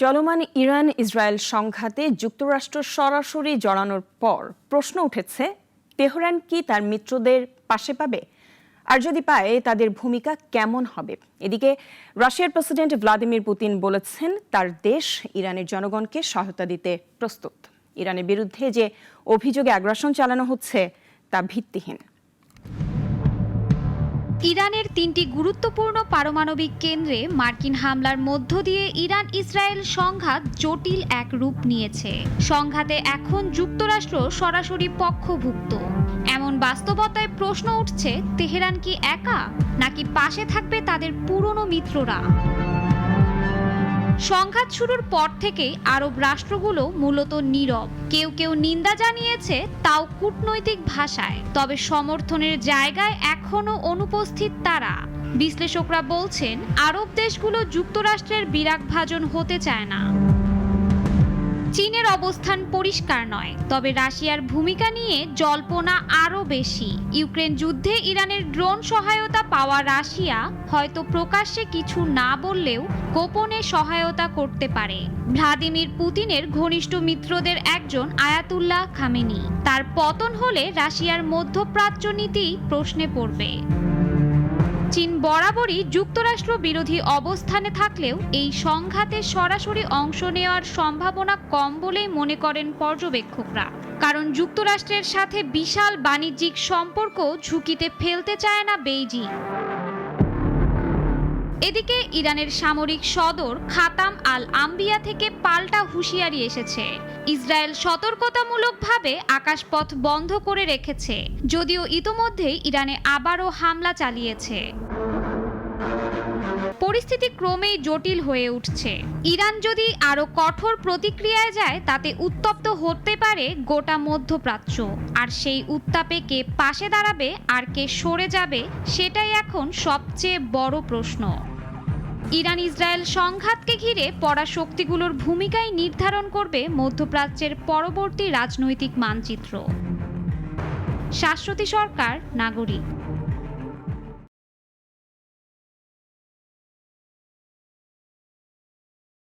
চলমান Iran Israel সংঘাতে যুক্তরাষ্ট্র সরাসরি জড়ানোর পর প্রশ্ন উঠেছে, তেহরান কি তার মিত্রদের পাশে পাবে? আর যদি পায়, তাদের ভূমিকা কেমন হবে? এদিকে রাশিয়ার প্রেসিডেন্ট ভ্লাদিমির পুতিন বলেছেন, তার দেশ ইরানের জনগণকে সহায়তা দিতে প্রস্তুত। ইরানের বিরুদ্ধে যে অভিযোগে আগ্রাসন চালানো হচ্ছে তা ভিত্তিহীন। ইরানের ৩টি গুরুত্বপূর্ণ পারমাণবিক কেন্দ্রে মার্কিন হামলার মধ্য দিয়ে ইরান ইসরায়েল সংঘাত জটিল এক রূপ নিয়েছে। সংঘাতে এখন যুক্তরাষ্ট্র সরাসরি পক্ষভুক্ত। এমন বাস্তবতায় প্রশ্ন উঠছে, তেহরান কি একা, নাকি পাশে থাকবে তাদের পুরনো মিত্ররা? সংঘাত শুরুর পর থেকেই আরব রাষ্ট্রগুলো মূলত নীরব। কেউ কেউ নিন্দা জানিয়েছে, তাও কূটনৈতিক ভাষায়। তবে সমর্থনের জায়গায় এখনো অনুপস্থিত তারা। বিশ্লেষকরা বলছেন, আরব দেশগুলো যুক্তরাষ্ট্রের বিরাগভাজন হতে চায় না। চীনের অবস্থান পরিষ্কার নয়, তবে রাশিয়ার ভূমিকা নিয়ে জল্পনা আরও বেশি। ইউক্রেন যুদ্ধে ইরানের ড্রোন সহায়তা পাওয়া রাশিয়া হয়তো প্রকাশ্যে কিছু না বললেও গোপনে সহায়তা করতে পারে। ভ্লাদিমির পুতিনের ঘনিষ্ঠ মিত্রদের একজন আয়াতুল্লাহ খামেনি। তার পতন হলে রাশিয়ার মধ্যপ্রাচ্য নীতি প্রশ্নে পড়বে। চীন বরাবরই যুক্তরাষ্ট্র বিরোধী অবস্থানে থাকলেও এই সংঘাতে সরাসরি অংশ নেওয়ার সম্ভাবনা কম বলেই মনে করেন পর্যবেক্ষকরা। কারণ যুক্তরাষ্ট্রের সাথে বিশাল বাণিজ্যিক সম্পর্ক ঝুঁকিতে ফেলতে চায় না বেইজিং। এদিকে ইরানের সামরিক সদর খাতাম আল আম্বিয়া থেকে পাল্টা হুঁশিয়ারি এসেছে। ইসরায়েল সতর্কতামূলকভাবে আকাশপথ বন্ধ করে রেখেছে, যদিও ইতোমধ্যেই ইরানে আবারও হামলা চালিয়েছে। পরিস্থিতি ক্রমেই জটিল হয়ে উঠছে। ইরান যদি আরো কঠোর প্রতিক্রিয়ায় যায়, তাতে উত্তপ্ত হতে পারে গোটা মধ্যপ্রাচ্য। আর সেই উত্তাপে কে পাশে দাঁড়াবে আর কে সরে যাবে, সেটাই এখন সবচেয়ে বড় প্রশ্ন। ইরান ইসরায়েল সংঘাতকে ঘিরে পরাশক্তিগুলোর ভূমিকাই নির্ধারণ করবে মধ্যপ্রাচ্যের পরবর্তী রাজনৈতিক মানচিত্র। শাশ্বতী সরকার, নাগরিক।